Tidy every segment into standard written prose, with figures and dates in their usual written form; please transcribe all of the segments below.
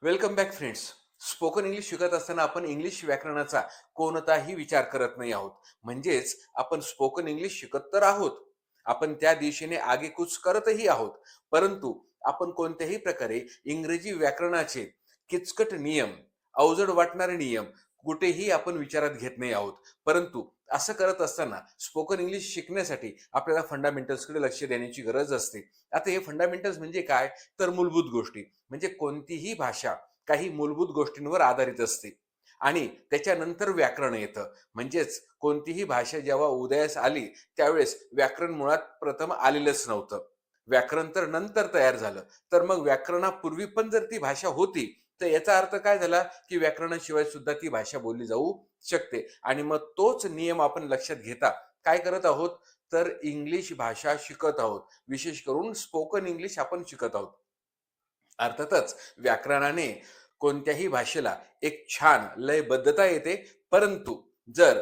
Welcome back friends. Spoken English शिकत असताना आपण इंग्लिश व्याकरणाचा कोणताही विचार करत नाही आहोत. म्हणजेच आपण स्पोकन इंग्लिश शिकत तर आहोत. आपण त्या दिशेने आगेकूच करतही आहोत. परंतु आपण कोणत्याही प्रकारे इंग्रजी व्याकरणाचे किचकट नियम, अवजड वाटणारे नियम कुठेही आपण विचारात घेत नाही आहोत. परंतु असं करत असताना स्पोकन इंग्लिश शिकण्यासाठी आपल्याला फंडामेंटल्सकडे लक्ष देण्याची गरज असते. आता हे फंडामेंटल्स म्हणजे काय? तर मूलभूत गोष्टी. म्हणजे कोणतीही भाषा काही मूलभूत गोष्टींवर आधारित असते आणि त्याच्यानंतर व्याकरण येतं. म्हणजेच कोणतीही भाषा जेव्हा उदयास आली त्यावेळेस व्याकरण मुळात प्रथम आलेलंच नव्हतं. व्याकरण तर नंतर तयार झालं. तर मग व्याकरणापूर्वी पण जर ती भाषा होती, तर याचा अर्थ काय झाला, की व्याकरणाशिवाय सुद्धा ती भाषा बोलली जाऊ शकते. आणि मग तोच नियम आपण लक्षात घेता काय करत आहोत, तर इंग्लिश भाषा शिकत आहोत. विशेष करून स्पोकन इंग्लिश आपण शिकत आहोत. अर्थातच व्याकरणाने कोणत्याही भाषेला एक छान लयबद्धता येते. परंतु जर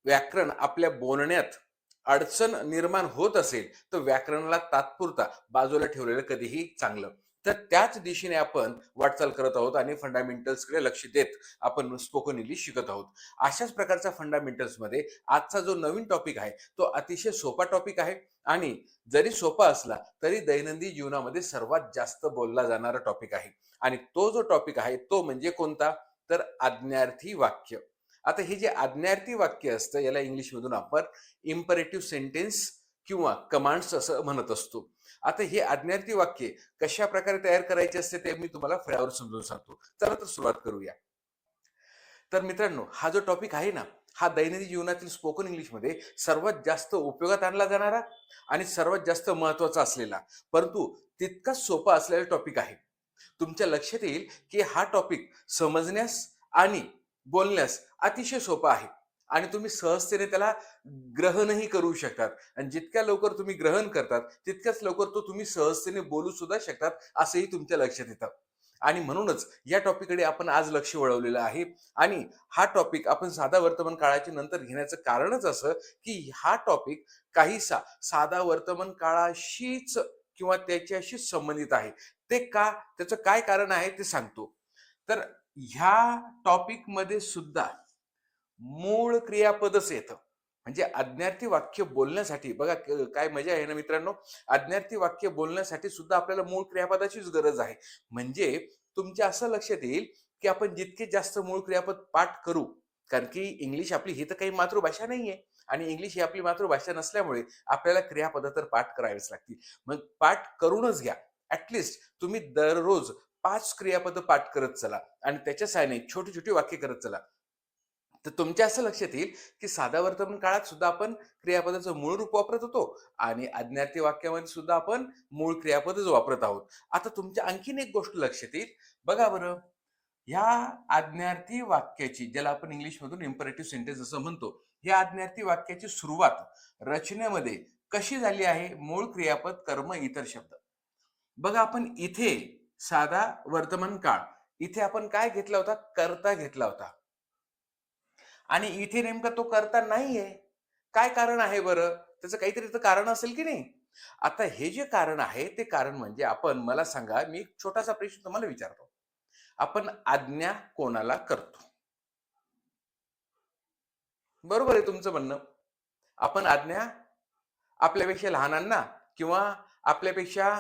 व्याकरण आपल्या बोलण्यात अडचण निर्माण होत असेल, तर व्याकरणाला तात्पुरता बाजूला ठेवलेलं कधीही चांगलं. तर त्याच दिशेने आपण वाटचाल करत आहोत आणि फंडामेंटल्सकडे लक्ष देत आपण स्पोकन इंग्लिश शिकत आहोत. अशाच प्रकारच्या फंडामेंटल्समध्ये आजचा जो नवीन टॉपिक आहे, तो अतिशय सोपा टॉपिक आहे आणि जरी सोपा असला तरी दैनंदिन जीवनामध्ये सर्वात जास्त बोलला जाणारा टॉपिक आहे. आणि तो जो टॉपिक आहे तो म्हणजे कोणता? तर आज्ञार्थी वाक्य. आता हे जे आज्ञार्थी वाक्य असतं याला इंग्लिशमधून आपण इम्परेटिव्ह सेंटेन्स किंवा कमांड्स असं म्हणत असतो. आता हे आज्ञार्थी वाक्य कशा प्रकारे तयार करायचे असते ते मी तुम्हाला फळ्यावर समजून सांगतो. चला तर सुरुवात करूया. तर मित्रांनो, हा जो टॉपिक आहे ना, हा दैनंदिन जीवनातील स्पोकन इंग्लिशमध्ये सर्वात जास्त उपयोगात आणला जाणारा आणि सर्वात जास्त महत्वाचा असलेला, परंतु तितकाच सोपा असलेला टॉपिक आहे. तुमच्या लक्षात येईल की हा टॉपिक समजण्यास आणि बोलण्यास अतिशय सोपा आहे आणि तुम्ही सहजतेने त्याला ग्रहणही करू शकतात. आणि जितक्या लवकर तुम्ही ग्रहण करतात, तितक्याच लवकर तो तुम्ही सहजतेने बोलू सुद्धा शकतात, असंही तुमच्या लक्षात येतं. आणि म्हणूनच या टॉपिककडे आपण आज लक्ष वळवलेलं आहे. आणि हा टॉपिक आपण साधा वर्तमान काळाच्या नंतर घेण्याचं कारणच असं, की हा टॉपिक काहीसा साधा वर्तमान काळाशीच किंवा त्याच्याशीच संबंधित आहे. ते का? त्याचं काय कारण आहे ते सांगतो. तर ह्या टॉपिक मध्ये सुद्धा मूळ क्रियापदच येतं. म्हणजे आज्ञार्थी वाक्य बोलण्यासाठी बघा काय मजा आहे ना मित्रांनो. आज्ञार्थी वाक्य बोलण्यासाठी सुद्धा आपल्याला मूळ क्रियापदाचीच गरज आहे. म्हणजे तुमच्या असं लक्षात येईल की आपण जितके जास्त मूळ क्रियापद पाठ करू, कारण की इंग्लिश आपली ही तर काही मातृभाषा नाहीये आणि इंग्लिश ही आपली मातृभाषा नसल्यामुळे आपल्याला क्रियापद तर पाठ करावीच लागतील. मग पाठ करूनच घ्या. ऍटलिस्ट तुम्ही दररोज 5 क्रियापद पाठ करत चला आणि त्याच्या सहाय्याने छोटी छोटी वाक्य करत चला. तर तुमच्या असं लक्षात येईल की साध्या वर्तमान काळात सुद्धा आपण क्रियापदाचं मूळ रूप वापरत होतो आणि आज्ञार्थी वाक्यामध्ये सुद्धा आपण मूळ क्रियापदच वापरत आहोत. आता तुमच्या आणखीन एक गोष्ट लक्षात येईल. बघा बरं, ह्या आज्ञार्थी वाक्याची, ज्याला आपण इंग्लिश मधून इम्परेटिव्ह सेंटेन्स असं म्हणतो, या आज्ञार्थी वाक्याची सुरुवात रचनेमध्ये कशी झाली आहे? मूळ क्रियापद, कर्म, इतर शब्द. बघा आपण इथे साधा वर्तमान काळ, इथे आपण काय घेतला होता? कर्ता घेतला होता आणि इथे नेमका तो कर्ता नाहीये. काय कारण आहे बरं? त्याचं काहीतरी तर कारण असेल की नाही? आता हे जे कारण आहे ते कारण म्हणजे, आपण मला सांगा, मी एक छोटासा प्रश्न तुम्हाला विचारतो. आपण आज्ञा कोणाला करतो? बरोबर आहे तुमचं म्हणणं. आपण आज्ञा आपल्यापेक्षा लहानांना किंवा आपल्यापेक्षा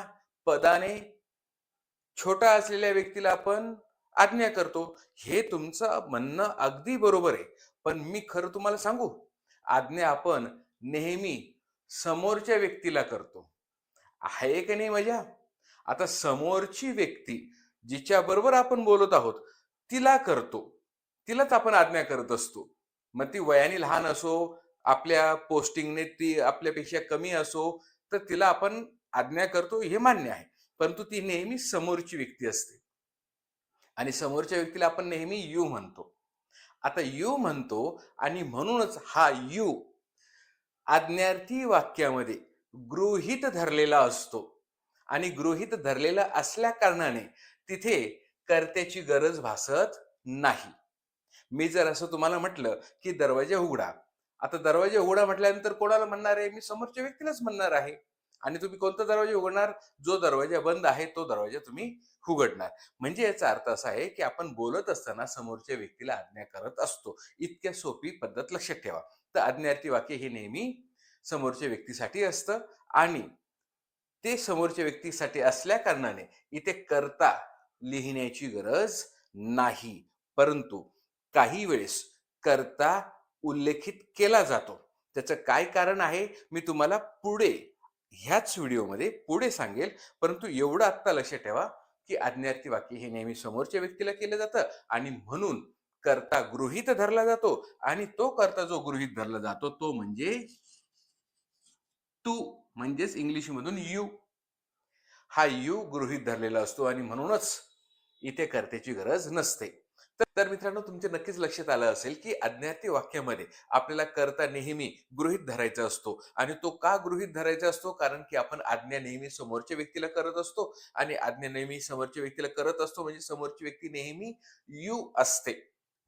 पदाने छोटा असलेल्या व्यक्तीला आपण आज्ञा करतो. हे तुमचं म्हणणं अगदी बरोबर आहे. पण मी खरं तुम्हाला सांगू, आज्ञा आपण नेहमी समोरच्या व्यक्तीला करतो. आहे की नाही मजा? आता समोरची व्यक्ती जिच्याबरोबर आपण बोलत आहोत, तिला करतो. तिलाच आपण आज्ञा करत असतो. मग ती वयाने लहान असो, आपल्या पोस्टिंगने ती आपल्यापेक्षा कमी असो, तर तिला आपण आज्ञा करतो हे मान्य आहे. परंतु ती नेहमी समोरची व्यक्ती असते आणि समोरच्या व्यक्तीला आपण नेहमी यू म्हणतो. आता यू म्हणतो आणि म्हणूनच हा यू आज्ञार्थी वाक्यामध्ये गृहीत धरलेला असतो आणि गृहीत धरलेला असल्या कारणाने तिथे कर्त्याची गरज भासत नाही. मी जर असं तुम्हाला म्हटलं की दरवाजा उघडा, आता दरवाजा उघडा म्हटल्यानंतर कोणाला म्हणणार आहे? मी समोरच्या व्यक्तीलाच म्हणणार आहे. आणि तुम्ही कोणता दरवाजा उघडणार? जो दरवाजा बंद आहे तो दरवाजा तुम्ही उघडणार. म्हणजे याचा अर्थ असा आहे की आपण बोलत असताना समोरच्या व्यक्तीला आज्ञा करत असतो. इतक्या सोपी पद्धत लक्षात ठेवा. तर आज्ञार्थी वाक्य हे नेहमी समोरच्या व्यक्तीसाठी असतं आणि ते समोरच्या व्यक्तीसाठी असल्या कारणाने इथे करता लिहिण्याची गरज नाही. परंतु काही वेळेस करता उल्लेखित केला जातो. त्याचं काय कारण आहे मी तुम्हाला पुढे ह्याच व्हिडिओमध्ये पुढे सांगेल. परंतु एवढं आत्ता लक्षात ठेवा, की आज्ञार्थी वाक्य हे नेहमी समोरच्या व्यक्तीला केलं जातं आणि म्हणून कर्ता गृहीत धरला जातो आणि तो कर्ता जो गृहीत धरला जातो तो म्हणजे तू म्हणजेच इंग्लिशमधून यू. हा यू गृहीत धरलेला असतो आणि म्हणूनच इथे कर्त्याची गरज नसते. तर मित्रांनो तुमच्या नक्कीच लक्षात आलं असेल की आज्ञार्थी वाक्यामध्ये आपल्याला कर्ता नेहमी गृहीत धरायचा असतो आणि तो का गृहीत धरायचा असतो? कारण की आपण आज्ञा नेहमी समोरच्या व्यक्तीला करत असतो आणि आज्ञा नेहमी समोरच्या व्यक्तीला करत असतो म्हणजे समोरची व्यक्ती नेहमी यू असते.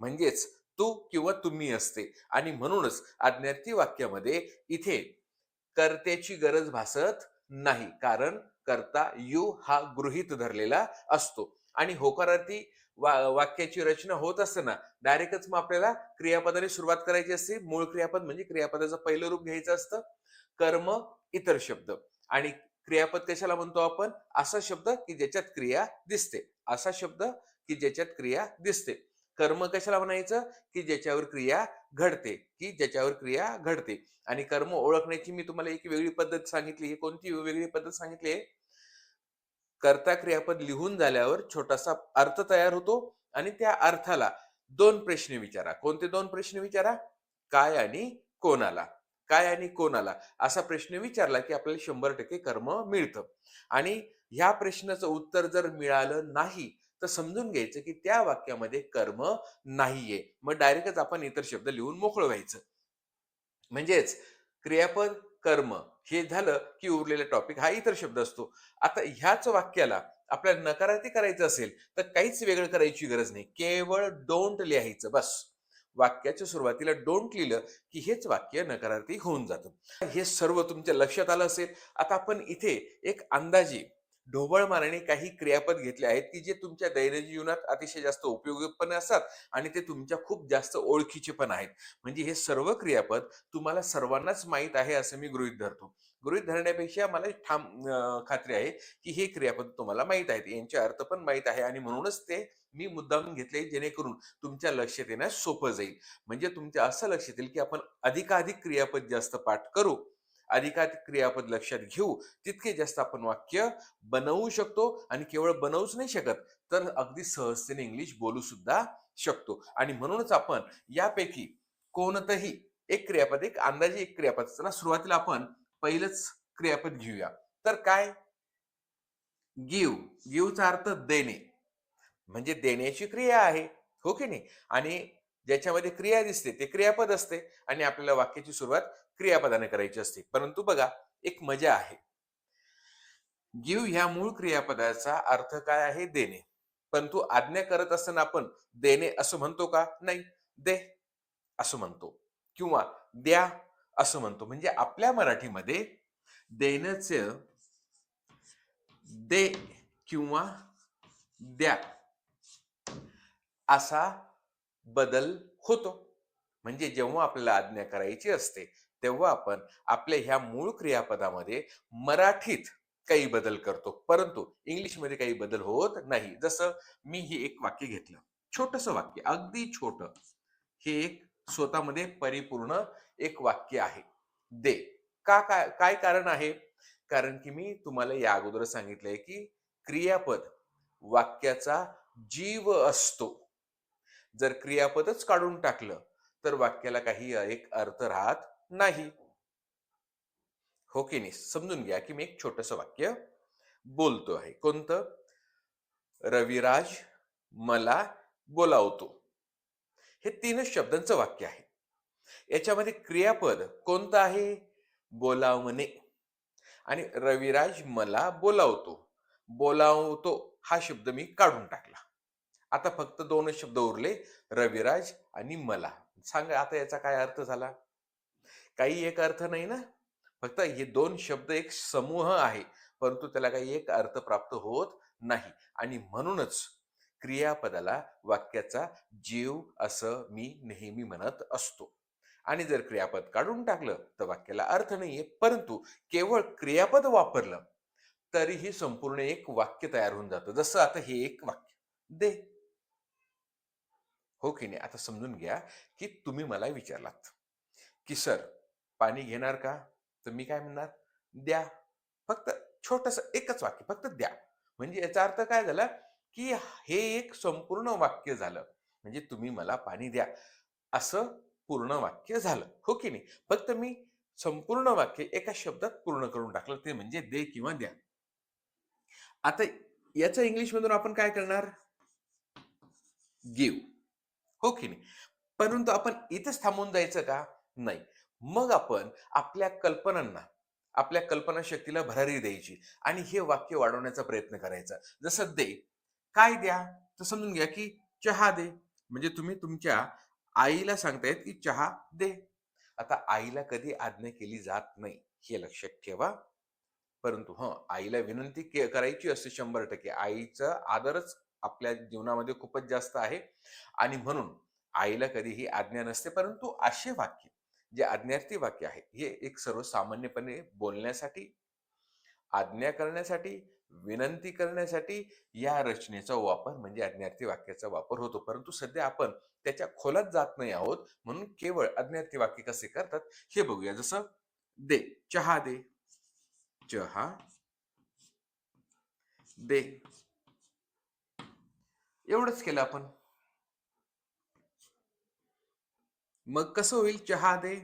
म्हणजेच तू किंवा तुम्ही असते आणि म्हणूनच आज्ञार्थी वाक्यामध्ये इथे कर्त्याची गरज भासत नाही. कारण कर्ता यू हा गृहीत धरलेला असतो आणि होकारार्थी वाक्याची रचना होत असताना डायरेक्टच मग आपल्याला क्रियापदाने सुरुवात करायची असते. मूळ क्रियापद म्हणजे क्रियापदाचं पहिलं रूप घ्यायचं असतं. कर्म, इतर शब्द आणि क्रियापद कशाला म्हणतो आपण? असा शब्द की ज्याच्यात क्रिया दिसते. असा शब्द की ज्याच्यात क्रिया दिसते. कर्म कशाला म्हणायचं? की ज्याच्यावर क्रिया घडते, की ज्याच्यावर क्रिया घडते. आणि कर्म ओळखण्याची मी तुम्हाला एक वेगळी पद्धत सांगितली. ही कोणती वेगळी पद्धत सांगितली आहे? कर्ता क्रियापद लिहून झाल्यावर छोटासा अर्थ तयार होतो आणि त्या अर्थाला दोन प्रश्न विचारा. कोणते दोन प्रश्न विचारा? काय आणि कोणाला? काय आणि कोणाला? असा प्रश्न विचारला की आपल्याला 100% कर्म मिळतं. आणि ह्या प्रश्नाचं उत्तर जर मिळालं नाही तर समजून घ्यायचं की त्या वाक्यामध्ये कर्म नाहीये. मग डायरेक्टच आपण इतर शब्द लिहून मोकळं व्हायचं. म्हणजेच क्रियापद, कर्म हे झालं की उरलेला टॉपिक हा इतर शब्द असतो. आता ह्याच वाक्याला आपल्याला नकारार्थी करायचं असेल तर काहीच वेगळं करायची गरज नाही. केवळ डोंट लिहायचं बस. वाक्याच्या सुरुवातीला डोंट लिहिलं की हेच वाक्य नकारार्थी होऊन जातं. हे सर्व तुमच्या लक्षात आलं असेल. आता आपण इथे एक अंदाजे ढोबळ मारणे काही क्रियापद घेतले आहेत की जे तुमच्या दैनंदिन जीवनात अतिशय जास्त उपयोगी पण असतात आणि ते तुमच्या खूप जास्त ओळखीचे पण आहेत. म्हणजे हे सर्व क्रियापद तुम्हाला सर्वांनाच माहीत आहे असं मी गृहीत धरतो. गृहीत धरण्यापेक्षा मला ठाम खात्री आहे की हे क्रियापद तुम्हाला माहीत आहेत. यांचे अर्थ पण माहीत आहे आणि म्हणूनच ते मी मुद्दामून घेतले जेणेकरून तुमच्या लक्षात येण्यास सोपं जाईल. म्हणजे तुमच्या असं लक्षात येईल की आपण अधिकाधिक क्रियापद जास्त पाठ करू, अधिकाधिक क्रियापद लक्षात घेऊ, तितके जास्त आपण वाक्य बनवू शकतो आणि केवळ बनवूच नाही शकत, तर अगदी सहजतेने इंग्लिश बोलू सुद्धा शकतो. आणि म्हणूनच आपण यापैकी कोणतंही एक क्रियापद, एक अंदाजे एक क्रियापद, चला सुरुवातीला आपण पहिलंच क्रियापद घेऊया. तर काय? गिव्ह. गिव्हचा अर्थ देणे. म्हणजे देण्याची क्रिया आहे. हो की नाही? आणि ज्याच्यामध्ये क्रिया दिसते ते क्रियापद असते आणि आपल्याला वाक्याची सुरुवात क्रियापदाने करायची असते. परंतु बघा, एक मजा आहे. गिव्ह ह्या मूळ क्रियापदाचा अर्थ काय आहे? देणे. परंतु आज्ञा करत असताना आपण देणे असं म्हणतो का? नाही. दे असं म्हणतो किंवा द्या असं म्हणतो. म्हणजे आपल्या मराठीमध्ये देण्याचं दे किंवा द्या असा बदल होतो. म्हणजे जेव्हा आपल्याला आज्ञा करायची असते, तेव्हा आपण आपल्या ह्या मूळ क्रियापदामध्ये मराठीत काही बदल करतो. परंतु इंग्लिशमध्ये काही बदल होत नाही. जसं मी हे एक वाक्य घेतलं. छोटंसं वाक्य, अगदी छोटं. हे एक स्वतःमध्ये परिपूर्ण एक वाक्य आहे. दे. काय काय कारण आहे? कारण की मी तुम्हाला या अगोदरच सांगितलंय की क्रियापद वाक्याचा जीव असतो. जर क्रियापदच काढून टाकलं तर वाक्याला काही एक अर्थ राहत नाही. हो की नाही? समजून घ्या की मी एक छोटस वाक्य बोलतो आहे. कोणतं? रविराज मला बोलावतो. हे तीनच शब्दांचं वाक्य आहे. याच्यामध्ये क्रियापद कोणतं आहे? बोलावणे. आणि रविराज मला बोलावतो. बोलावतो हा शब्द मी काढून टाकला. आता फक्त दोनच शब्द उरले, रविराज आणि मला. सांगा आता याचा काय अर्थ झाला? काही एक अर्थ नाही ना? फक्त हे दोन शब्द एक समूह आहे, परंतु त्याला काही एक अर्थ प्राप्त होत नाही. आणि म्हणूनच क्रियापदाला वाक्याचा जीव असं मी नेहमी म्हणत असतो. आणि जर क्रियापद काढून टाकलं तर वाक्याला अर्थ नाहीये. परंतु केवळ क्रियापद वापरलं तरीही संपूर्ण एक वाक्य तयार होऊन जातं. जसं आता हे एक वाक्य, दे. हो की नाही? आता समजून घ्या, की तुम्ही मला विचारलात, की "सर, पाणी घेणार का?" तर मी काय म्हणणार? "द्या." फक्त छोटंसं एकच वाक्य, फक्त द्या. म्हणजे याचा अर्थ काय झाला, की हे एक संपूर्ण वाक्य झालं. म्हणजे तुम्ही मला पाणी द्या, असं पूर्ण वाक्य झालं. हो की नाही? फक्त मी संपूर्ण वाक्य एका शब्दात पूर्ण करून टाकलं, ते म्हणजे दे किंवा द्या. आता याचं इंग्लिशमधून आपण काय करणार? गिव्ह. हो की नाही? परंतु आपण इथेच थांबून जायचं का? नाही. मग आपण आपल्या कल्पनांना, आपल्या कल्पनाशक्तीला भरारी द्यायची आणि हे वाक्य वाढवण्याचा प्रयत्न करायचा. जसं दे. काय द्या? तर समजून घ्या, की चहा दे. म्हणजे तुम्ही तुमच्या आईला सांगतायत, की चहा दे. आता आईला कधी आज्ञा केली जात नाही, हे लक्षात ठेवा. परंतु आईला विनंती करायची असते 100%. आईचा आदरच आपल्या जीवनामध्ये खूपच जास्त आहे आणि म्हणून आईला कधीही आज्ञा नसते. परंतु असे वाक्य, जे आज्ञार्थी वाक्य आहे, हे एक सर्वसामान्यपणे बोलण्यासाठी, आज्ञा करण्यासाठी, विनंती करण्यासाठी या रचनेचा वापर म्हणजे आज्ञार्थी वाक्याचा वापर होतो. परंतु सध्या आपण त्याच्या खोलात जात नाही आहोत. म्हणून केवळ आज्ञार्थी वाक्य कसे करतात हे बघूया. जसं दे, चहा दे, चहा दे. एवढंच केलं आपण. मग कसं होईल? चहा दे,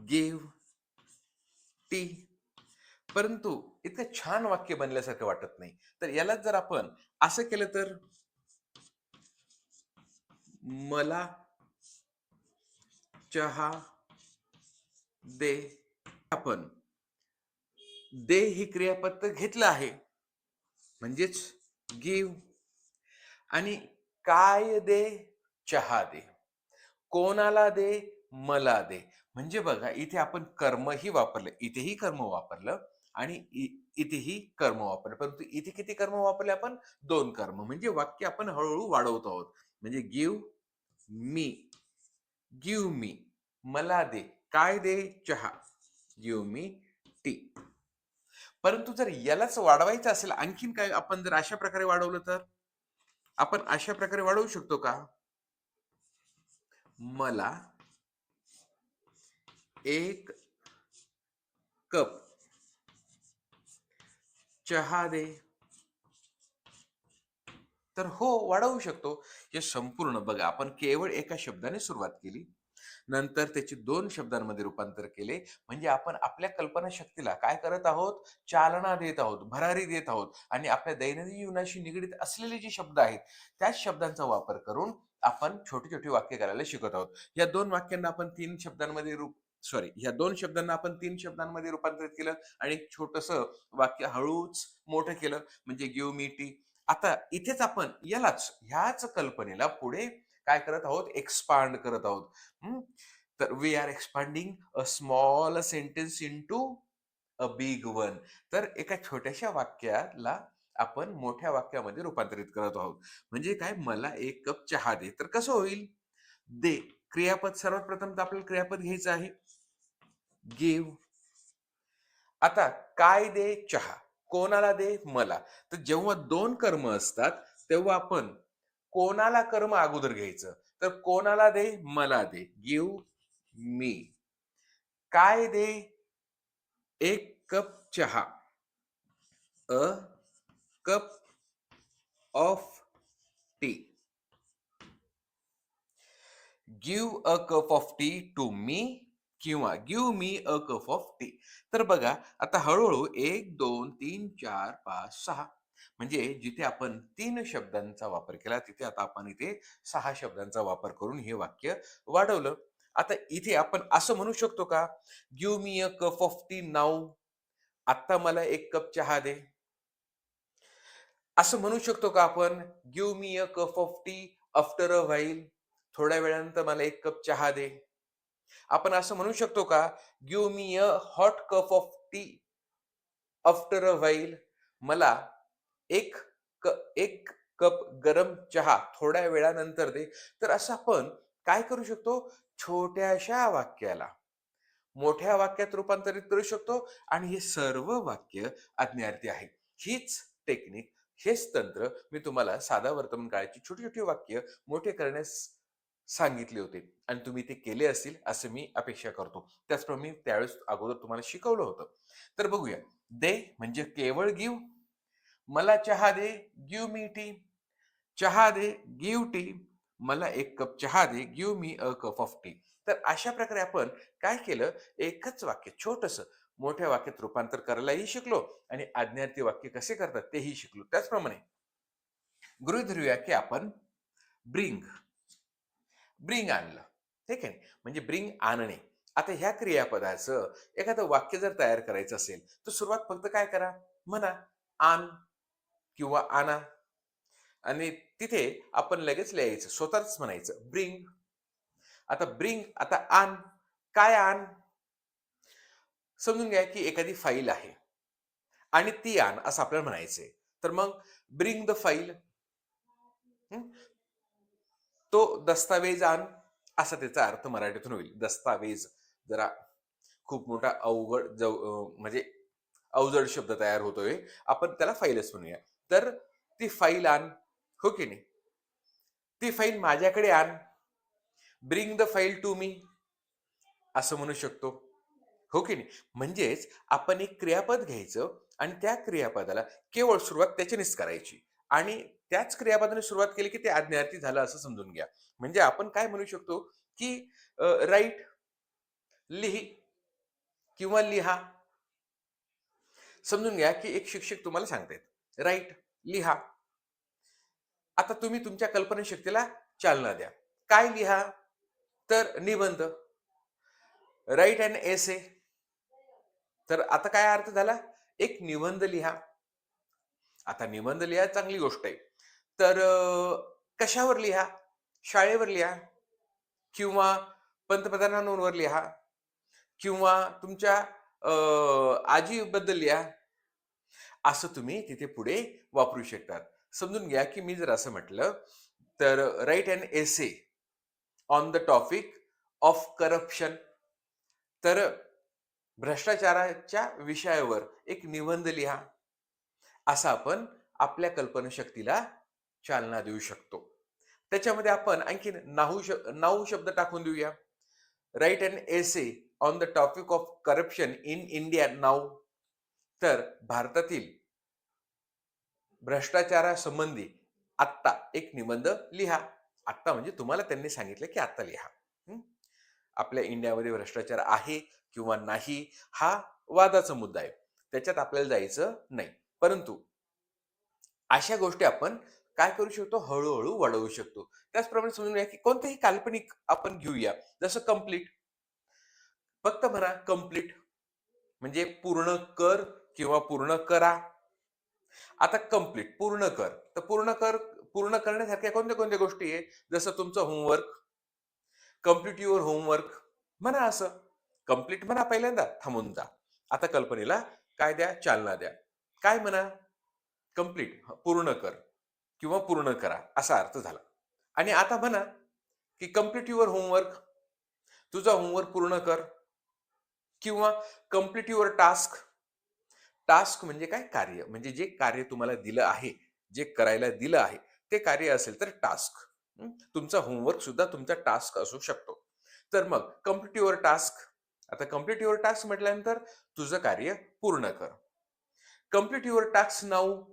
गिव्ह टी. परंतु इतकं छान वाक्य बनल्यासारखं वाटत नाही. तर यालाच जर आपण असं केलं तर, मला चहा दे. आपण दे ही क्रियापद तर घेतलं आहे, म्हणजेच गिव्ह. आणि काय दे? चहा दे. कोणाला दे? मला दे. म्हणजे बघा, इथे आपण कर्मही वापरलं. इथेही कर्म वापरलं आणि इथेही कर्म वापरलं. परंतु इथे किती कर्म वापरले आपण? 2 कर्म. म्हणजे वाक्य आपण हळू वाढवत आहोत. म्हणजे मी, गिव्ह मी, मला दे. काय दे? चहा. Give me T. परंतु जर यालाच वाढवायचं असेल आणखीन काय, आपण जर अशा प्रकारे वाढवलं तर? आपण अशा प्रकारे वाढवू शकतो का? मला 1 कप चहा दे. तर हो, वाढवू शकतो. हे संपूर्ण बघा, आपण केवळ एका शब्दाने सुरुवात केली. नंतर त्याची 2 शब्दांमध्ये रूपांतर केले. म्हणजे आपण आपल्या कल्पनाशक्तीला काय करत आहोत? चालना देत आहोत, भरारी देत आहोत आणि आपल्या दैनंदिन जीवनाशी निगडीत असलेले जे शब्द आहेत, त्याच शब्दांचा वापर करून आपण छोटी-छोटी वाक्य करायला शिकत आहोत. या 2 वाक्यांना आपण 3 शब्दांमध्ये ह्या 2 शब्दांना आपण 3 शब्दांमध्ये रूपांतरित केलं आणि एक छोटंसं वाक्य हळूच मोठं केलं म्हणजे गिव्ह मी टी. आता इथेच आपण ह्याच कल्पनेला पुढे काय करत आहोत? एक्सपांड करत आहोत. हं. तर we are expanding a small sentence into a big one. तर एका छोट्याशा वाक्याला आपण मोठ्या वाक्यामध्ये रूपांतरित करत आहोत. म्हणजे काय? मला 1 कप चहा दे. तर कसं होईल? दे. क्रियापद सर्वात प्रथम तर आपल्याला क्रियापद घ्यायचं आहे. गिव्ह. आता काय दे? चहा. कोणाला दे? मला. तर जेव्हा 2 कर्म असतात, तेव्हा आपण कोणाला कर्म अगोदर घ्यायचं. तर कोणाला दे? मला दे. गिव्ह मी. काय दे? 1 कप चहा. A cup of tea. Give a cup of tea to me किंवा give me a cup of tea. तर बघा, आता हळू-हळू 1, 2, 3, 4, 5, 6 म्हणजे जिथे आपण 3 शब्दांचा वापर केला, तिथे आता आपण इथे 6 शब्दांचा वापर करून हे वाक्य वाढवलं. आता इथे आपण असं म्हणू शकतो का? Give me a cup of T now. आत्ता मला 1 कप चहा दे. असं म्हणू शकतो का आपण? Give me a cup of T after a while. थोड्या वेळानंतर मला 1 कप चहा दे. आपण असं म्हणू शकतो का, give me a hot cup of T after a while. मला एक एक कप गरम चहा थोड्या वेळानंतर दे. तर असं आपण काय करू शकतो, छोट्याशा वाक्याला मोठ्या वाक्यात रूपांतरित करू शकतो आणि हे सर्व वाक्य आज्ञार्थी आहे. हीच टेक्निक, हेच तंत्र मी तुम्हाला साधा वर्तमान काळाची छोटी-छोटी वाक्य मोठे करण्यास सांगितले होते आणि तुम्ही ते केले असतील असं मी अपेक्षा करतो. त्याचप्रमाणे मी त्यावेळेस अगोदर तुम्हाला शिकवलं होतं. तर बघूया. दे म्हणजे केवळ गिव्ह. मला चहा दे, गिव्ह मी टी. चहा दे, गिव्ह टी. मला एक कप चहा दे, give me a cup of tea. तर अशा प्रकारे आपण काय केलं, एकच वाक्य छोटंसं मोठ्या वाक्यात रूपांतर करायलाही शिकलो आणि आज्ञार्थी वाक्य कसे करतात तेही शिकलो. त्याचप्रमाणे गृहीत धरूया की आपण ब्रिंग, ब्रिंग आणलं. ठीक आहे. म्हणजे ब्रिंग आणणे. आता ह्या क्रियापदाचं एखादं वाक्य जर तयार करायचं असेल, तर सुरुवात फक्त काय करा, म्हणा आण किंवा आणा आणि तिथे आपण लगेच लिहायचं, स्वतःच म्हणायचं ब्रिंग. आता ब्रिंग, आता आण. काय आण? समजून घ्या की एखादी फाईल आहे आणि ती आण असं आपल्याला म्हणायचंय. तर मग ब्रिंग द फाईल. तो दस्तावेज आण, असा त्याचा अर्थ मराठीतून होईल. दस्तावेज जरा खूप मोठा म्हणजे अवजड शब्द तयार होतोय. आपण त्याला फाईलच म्हणूया. तर ती फाईल आण, हो की नाही? ती फाईल माझ्याकडे आण. Bring the file to me असं म्हणू शकतो. हो की नाही? म्हणजेच आपण एक क्रियापद घ्यायचं आणि त्या क्रियापदाला केवळ सुरुवात त्याच्यानेच करायची आणि त्याच क्रियापदाने सुरुवात केली की ते आज्ञार्थी झालं असं समजून घ्या. म्हणजे आपण काय म्हणू शकतो, की राईट, लिही किंवा लिहा. समजून घ्या की एक शिक्षक तुम्हाला सांगतायत, राईट, लिहा. आता तुम्ही तुमच्या कल्पनाशक्तीला चालना द्या. काय लिहा? तर निबंध. Write an essay. तर आता काय अर्थ झाला? एक निबंध लिहा. आता निबंध लिहा चांगली गोष्ट आहे. तर कशावर लिहा? शाळेवर लिहा किंवा पंतप्रधानांवर लिहा किंवा तुमच्या आजीबद्दल लिहा. असं तुम्ही तिथे पुढे वापरू शकतात. समजून घ्या, की मी जर असं म्हटलं, तर right an essay on the topic of corruption. तर भ्रष्टाचाराच्या विषयावर एक निबंध लिहा. असं आपण आपल्या कल्पनाशक्तीला चालना देऊ शकतो. त्याच्यामध्ये आपण आणखीन नाऊ शब्द टाकून देऊया. Right an essay on the topic of corruption in India now. तर भारतातील भ्रष्टाचारासंबंधी आत्ता एक निबंध लिहा. आत्ता म्हणजे तुम्हाला त्यांनी सांगितलं, की आत्ता लिहा. हं. आपल्या इंडियामध्ये भ्रष्टाचार आहे किंवा नाही हा वादाचा मुद्दा आहे. त्याच्यात आपल्याला जायचं नाही. परंतु अशा गोष्टी आपण काय करू शकतो, हळू-हळू वाढवू शकतो. त्याचप्रमाणे समजून घ्या, की कोणतेही काल्पनिक आपण घेऊया. जसं कंप्लीट. फक्त म्हणा कंप्लीट म्हणजे पूर्ण कर किंवा पूर्ण करा. आता कंप्लीट पूर्ण कर. तर पूर्ण करण्यासारख्या कोणत्या-कोणत्या गोष्टी आहे? जसं तुमचं होमवर्क, कंप्लीट युअर होमवर्क म्हणा असं. कंप्लीट म्हणा पहिल्यांदा, थांबून जा. आता कल्पनेला काय द्या? चालना द्या. काय म्हणा? कंप्लीट पूर्ण कर किंवा पूर्ण करा असा अर्थ झाला. आणि आता म्हणा, की कंप्लीट युअर होमवर्क. तुझा होमवर्क पूर्ण कर किंवा कंप्लीट युअर टास्क. टास्क म्हणजे काय? कार्य. म्हणजे जे कार्य तुम्हाला दिलं आहे, जे करायला दिलं आहे, ते कार्य असेल तर टास्क. तुमचा होमवर्क सुद्धा तुमचा टास्क असू शकतो. तर मग कंप्लीट युअर टास्क. आता कंप्लीट युअर टास्क म्हटल्यानंतर तुझं कार्य पूर्ण कर. Complete your task now.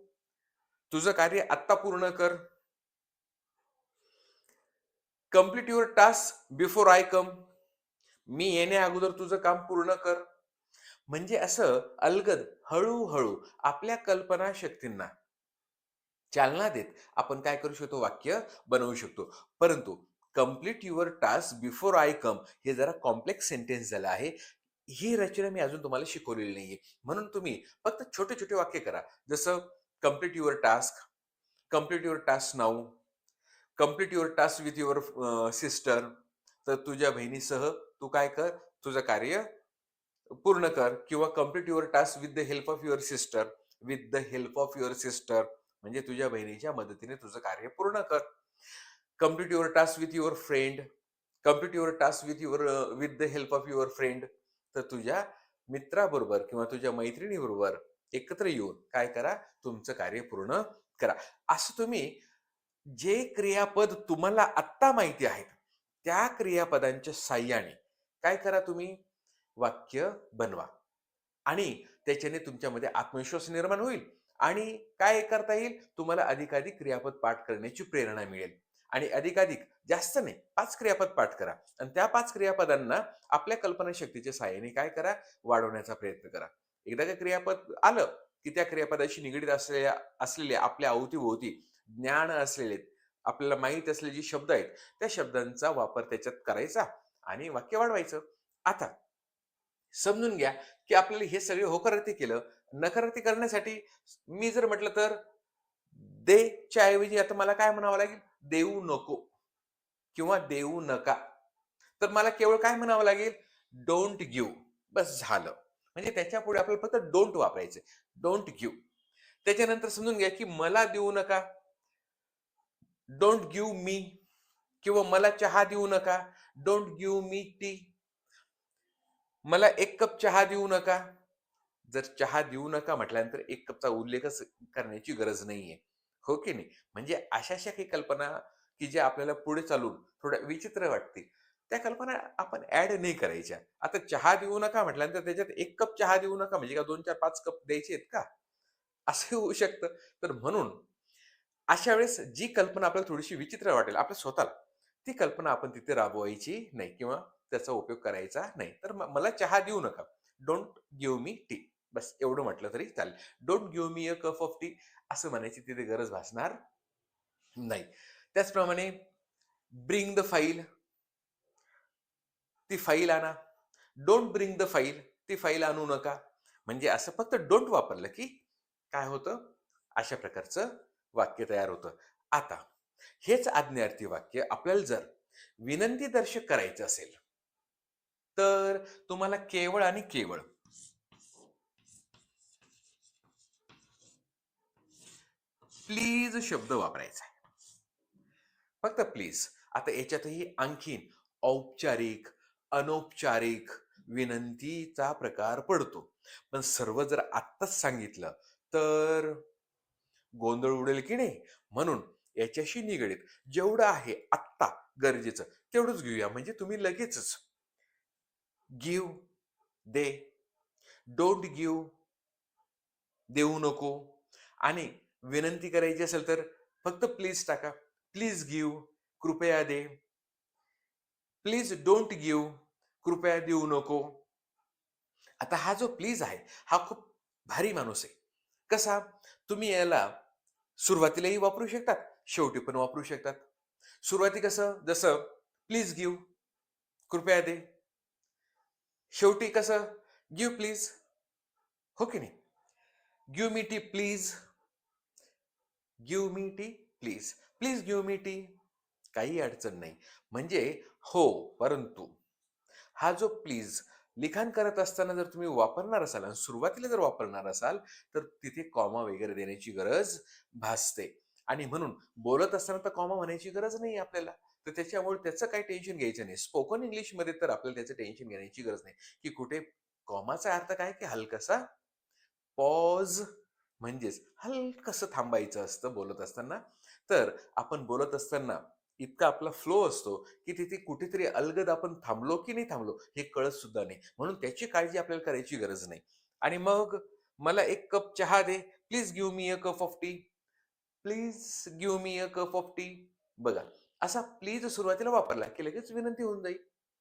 तुझं कार्य आत्ता पूर्ण कर. Complete your task before I come. मी येण्या अगोदर तुझं काम पूर्ण कर. म्हणजे असं अलगद हळू आपल्या कल्पनाशक्तींना चालना देत आपण काय करू शकतो? वाक्य बनवू शकतो. परंतु complete your task before I come हे जरा कॉम्प्लेक्स सेंटेन्स झालं आहे. ही रचना मी अजून तुम्हाला शिकवलेली नाहीये. म्हणून तुम्ही फक्त छोटे-छोटे वाक्य करा. जसं complete your task, complete your task now, complete your task with your sister. तर तुझ्या बहिणीसह तू काय कर, तुझं कार्य पूर्ण कर किंवा complete your task with the help of your sister. With the help of your sister म्हणजे तुझ्या बहिणीच्या मदतीने तुझं कार्य पूर्ण कर. Complete your task with your friend. Complete your task with the help of your friend. तर तुझ्या मित्राबरोबर किंवा तुझ्या मैत्रिणीबरोबर एकत्र येऊन काय करा, तुमचं कार्य पूर्ण करा. असं तुम्ही जे क्रियापद तुम्हाला आत्ता माहिती आहेत, त्या क्रियापदांच्या साहाय्याने काय करा, तुम्ही वाक्य बनवा आणि त्याच्याने तुमच्यामध्ये आत्मविश्वास निर्माण होईल आणि काय करता येईल, तुम्हाला अधिकाधिक क्रियापद पाठ करण्याची प्रेरणा मिळेल. आणि अधिकाधिक, जास्त नाही, 5 क्रियापद पाठ करा आणि त्या 5 क्रियापदांना आपल्या कल्पनाशक्तीच्या सहाय्याने काय करा, वाढवण्याचा प्रयत्न करा. एकदा का क्रियापद आलं, की त्या क्रियापदाशी निगडीत असलेले आपल्या अवतीभोवती ज्ञान असलेले, आपल्याला माहीत असलेले जे शब्द आहेत, त्या शब्दांचा वापर त्याच्यात करायचा आणि वाक्य वाढवायचं. आता समजून घ्या, की आपल्याला हे सगळे होकारार्थी केलं. नकारार्थी करण्यासाठी मी जर म्हटलं तर च्या ऐवजी आता मला काय म्हणावं लागेल? देऊ नको किंवा देऊ नका. तर मला केवळ काय म्हणावं लागेल? Don't give. बस झालं. म्हणजे त्याच्यापुढे आपल्याला फक्त डोंट वापरायचंय. Don't give. त्याच्यानंतर समजून घ्या, की मला देऊ नका. डोंट गिव्ह मी किंवा मला चहा देऊ नका. Don't give me T. मला 1 कप चहा देऊ नका. जर चहा देऊ नका म्हटल्यानंतर 1 कपचा उल्लेखच करण्याची गरज नाहीये. हो की नाही? म्हणजे अशा काही कल्पना, की ज्या आपल्याला पुढे चालून थोड्या विचित्र वाटतील, त्या कल्पना आपण ॲड नाही करायच्या. आता चहा देऊ नका म्हटल्यानंतर त्याच्यात 1 कप चहा देऊ नका म्हणजे का 2, 4, 5 कप द्यायचे आहेत का? असंही होऊ शकतं. तर म्हणून अशा वेळेस जी कल्पना आपल्याला थोडीशी विचित्र वाटेल आपल्या स्वतःला, ती कल्पना आपण तिथे राबवायची नाही किंवा त्याचा उपयोग करायचा नाही. तर मला चहा देऊ नका. Don't give me tea. बस एवढं म्हटलं तरी चालेल. Don't give me a cup of tea असं म्हणायची तिथे गरज भासणार नाही. त्याचप्रमाणे ब्रिंग द फाइल, ती फाईल आणा. डोंट ब्रिंग द फाइल, ती फाईल आणू नका. म्हणजे असं फक्त डोंट वापरलं की काय होतं? अशा प्रकारचं वाक्य तयार होतं. आता हेच आज्ञार्थी वाक्य आपल्याला जर विनंतीदर्शक करायचं असेल, तर तुम्हाला केवळ आणि केवळ प्लीज शब्द वापरायचा आहे. फक्त प्लीज. आता याच्यातही आणखीन औपचारिक, अनौपचारिक विनंतीचा प्रकार पडतो. पण सर्व जर आत्ताच सांगितलं, तर गोंधळ उडेल की नाही? म्हणून याच्याशी निगडीत जेवढं आहे आत्ता गरजेचं, तेवढंच घेऊया. म्हणजे तुम्ही लगेचच गिव्ह, दे. डोंट गिव्ह, देऊ नको. आणि विनंती करायची असेल तर फक्त प्लीज टाका. प्लीज गिव्ह, कृपया दे. प्लीज डोंट गिव्ह, कृपया देऊ नको. आता हा जो प्लीज आहे, हा खूप भारी माणूस आहे. कसा? तुम्ही याला सुरुवातीलाही वापरू शकतात, शेवटी पण वापरू शकतात. सुरुवाती कसं? जसं प्लीज गिव्ह, कृपया दे. शेवटी कसं? Give please. हो की नाही? Give me T please. Give me T please. Please give me T. काही अडचण नाही. म्हणजे हो, परंतु हा जो प्लीज लिखाण करत असताना जर तुम्ही वापरणार असाल आणि सुरुवातीला जर वापरणार असाल, तर तिथे कॉमा वगैरे देण्याची गरज भासते. आणि म्हणून बोलत असताना तर कॉमा म्हणायची गरज नाही आपल्याला. तर त्याच्यामुळे त्याचं काही टेन्शन घ्यायचं नाही. स्पोकन इंग्लिशमध्ये तर आपल्याला त्याचं टेन्शन घेण्याची गरज नाही, की कुठे कॉमाचा अर्थ काय, की हलकासा पॉज म्हणजेच हलकसं थांबायचं असतं बोलत असताना. तर आपण बोलत असताना इतका आपला फ्लो असतो, की तिथे कुठेतरी अलगद आपण थांबलो की नाही थांबलो हे कळत सुद्धा नाही. म्हणून त्याची काळजी आपल्याला करायची गरज नाही. आणि मग मला 1 कप चहा दे. Please give me a cup of tea. Please give me a cup of tea. बघा, असा प्लीज सुरुवातीला वापरला, की लगेच विनंती होऊन जाईल.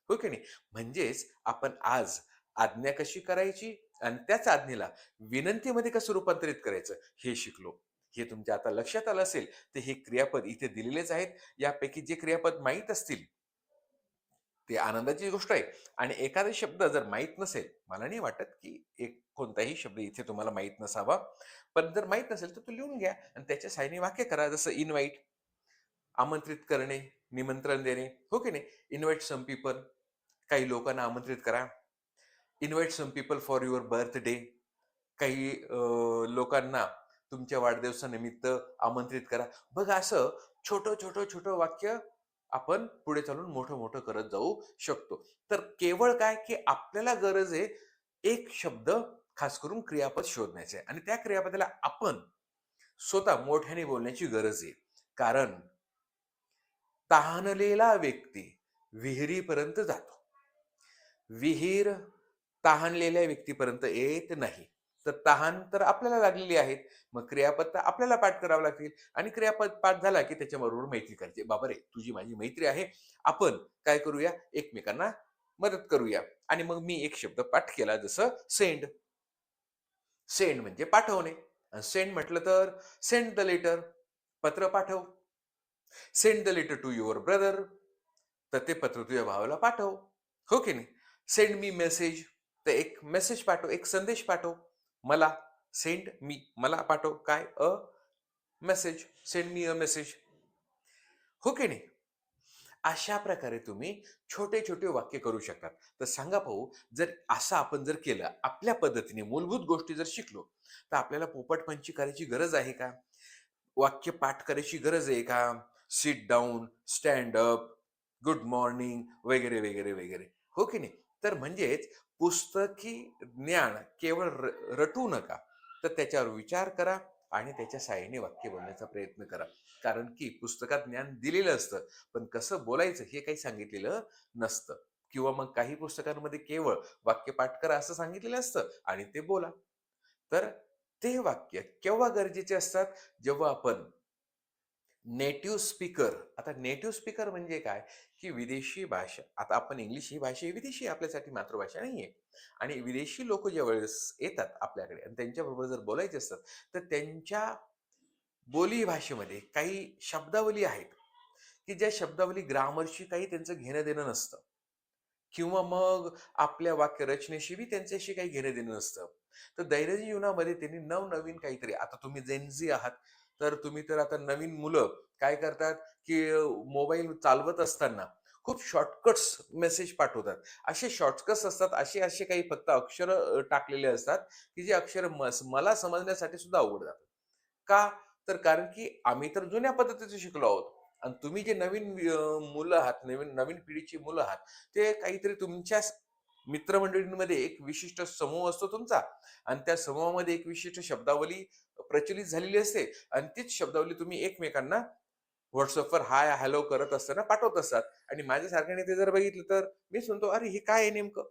हो की नाही? म्हणजेच आपण आज आज्ञा कशी करायची आणि त्याच आज्ञेला विनंतीमध्ये कसं रूपांतरित करायचं हे शिकलो. हे तुमच्या आता लक्षात आलं असेल, तर हे क्रियापद इथे दिलेलेच आहेत. यापैकी जे क्रियापद माहीत असतील, ते आनंदाची गोष्ट आहे. आणि एखादा शब्द जर माहीत नसेल, मला नाही वाटत, की एक कोणताही शब्द इथे तुम्हाला माहीत नसावा. पण जर माहीत नसेल, तर तो लिहून घ्या आणि त्याच्या सहाय्याने वाक्य करा. जसं आमंत्रित करणे, निमंत्रण देणे, हो की नाही? Invite some people. काही लोकांना आमंत्रित करा. Invite some people for your birthday. काही लोकांना तुमच्या वाढदिवसानिमित्त आमंत्रित करा. बघा असं छोटं वाक्य आपण पुढे चालून मोठं करत जाऊ शकतो. तर केवळ काय, की आपल्याला गरज आहे एक शब्द खास करून क्रियापद शोधण्याचे आहे आणि त्या क्रियापदाला आपण स्वतः मोठ्याने बोलण्याची गरज आहे. कारण तहानलेला व्यक्ती विहिरीपर्यंत जातो. विहीर तहानलेल्या व्यक्तीपर्यंत येत नाही. तर तहान तर आपल्याला लागलेली आहे. मग क्रियापद तर आपल्याला पाठ करावं लागतील आणि क्रियापद पाठ झाला की त्याच्याबरोबर मैत्री करायची. बाबा रे, तुझी माझी मैत्री आहे. आपण काय करूया? एकमेकांना मदत करूया. आणि मग मी एक शब्द पाठ केला जसं सेंड. सेंड म्हणजे पाठवणे. सेंड म्हटलं तर सेंड द लेटर, पत्र पाठव. Send the letter to your brother, तर ते पत्र तुझ्या भावाला पाठव. हो की नाही? सेंड मी मेसेज, तर एक मेसेज पाठव, एक संदेश पाठव. मला सेंड मी, मला पाठव काय? A message. Send me a message. हो की नाही? अशा प्रकारे तुम्ही छोटे वाक्य करू शकतात. तर सांगा पाहू, जर असं आपण जर केलं, आपल्या पद्धतीने मूलभूत गोष्टी जर शिकलो, तर आपल्याला पोपटपंची करायची गरज आहे का? वाक्य पाठ करायची गरज आहे का? Sit down, stand up, good morning वगैरे. हो की नाही? तर म्हणजेच पुस्तकी ज्ञान केवळ रटू नका, तर त्याच्यावर विचार करा आणि त्याच्या सहाय्याने वाक्य बोलण्याचा प्रयत्न करा. कारण की पुस्तकात ज्ञान दिलेलं असतं, पण कसं बोलायचं हे काही सांगितलेलं नसतं. किंवा मग काही पुस्तकांमध्ये केवळ वाक्य पाठ करा असं सांगितलेलं असतं आणि ते बोला. तर ते वाक्य केव्हा गरजेचे असतात? जेव्हा आपण नेटिव्ह स्पीकर. आता नेटिव्ह स्पीकर म्हणजे काय? की विदेशी भाषा. आता आपण इंग्लिश ही भाषा ही विदेशी आहे, आपल्यासाठी मातृभाषा नाहीये. आणि विदेशी लोकं ज्यावेळेस येतात आपल्याकडे आणि त्यांच्याबरोबर जर बोलायचे असतात, तर त्यांच्या बोली भाषेमध्ये काही शब्दावली आहेत, की ज्या शब्दावली ग्रामरशी काही त्यांचं घेणं-देणं नसतं. किंवा मग आपल्या वाक्यरचनेशी बी त्यांच्याशी काही घेणं-देणं नसतं. तर दैनंदिन जीवनामध्ये त्यांनी नवनवीन काहीतरी, आता तुम्ही जेन आहात, तर तुम्ही तर आता नवीन मुलं काय करतात, की मोबाईल चालवत असताना खूप शॉर्टकट्स मेसेज पाठवतात. असे शॉर्टकट्स असतात, असे काही फक्त अक्षरं टाकलेले असतात, की जे अक्षरं मला समजण्यासाठी सुद्धा अवघड जातात. का? तर कारण की आम्ही तर जुन्या पद्धतीचं शिकलो आहोत आणि तुम्ही जे नवीन मुलं आहात, नवीन नवीन पिढीची मुलं आहात, ते काहीतरी तुमच्या मित्रमंडळींमध्ये एक विशिष्ट समूह असतो तुमचा आणि त्या समूहामध्ये एक विशिष्ट शब्दावली प्रचलित झालेली असते आणि तीच शब्दावली तुम्ही एकमेकांना WhatsAppवर हाय, हॅलो करत असताना पाठवत असतात आणि माझ्यासारख्याने ते जर बघितलं तर मी म्हणतो, "अरे हे काय आहे नेमकं?"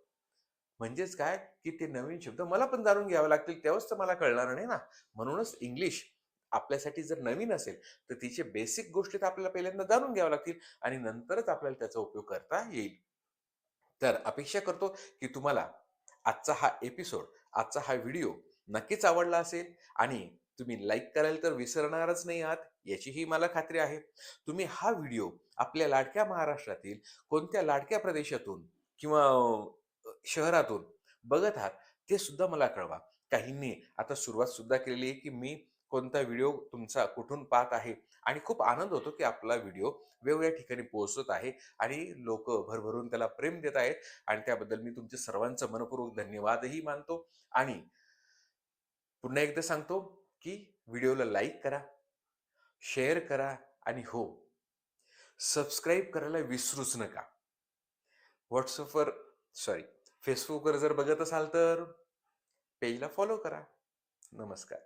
म्हणजेच काय, की ते नवीन शब्द मला पण जाणून घ्यावे लागतील तेव्हाच तर मला कळणार नाही ना. म्हणूनच इंग्लिश आपल्यासाठी जर नवीन असेल, तर तिचे बेसिक गोष्टी तर आपल्याला पहिल्यांदा जाणून घ्याव्या लागतील आणि नंतरच आपल्याला त्याचा उपयोग करता येईल. तर अपेक्षा करतो, की तुम्हाला आजचा हा एपिसोड, आजचा हा व्हिडिओ नक्कीच आवडला असेल आणि तुम्ही लाईक करायला तर विसरणारच नाही आहात, याचीही मला खात्री आहे. तुम्ही हा व्हिडिओ आपल्या लाडक्या महाराष्ट्रातील कोणत्या लाडक्या प्रदेशातून किंवा शहरातून बघत आहात, ते सुद्धा मला कळवा. काहींनी आता सुरुवात सुद्धा केलेली आहे, की मी कोणता व्हिडिओ तुमचा कुठून पाहत आहे आणि खूप आनंद होतो, की आपला व्हिडिओ वेगवेगळ्या ठिकाणी पोहोचत आहे आणि लोकं भरभरून त्याला प्रेम देत आहेत आणि त्याबद्दल मी तुमच्या सर्वांचं मनःपूर्वक धन्यवादही मानतो आणि पुन्हा एकदा सांगतो, की व्हिडिओला लाईक करा, शेअर करा आणि हो, सबस्क्राईब करायला विसरूच नका. WhatsAppवर सॉरी, Facebookवर जर बघत असाल तर पेजला फॉलो करा. नमस्कार.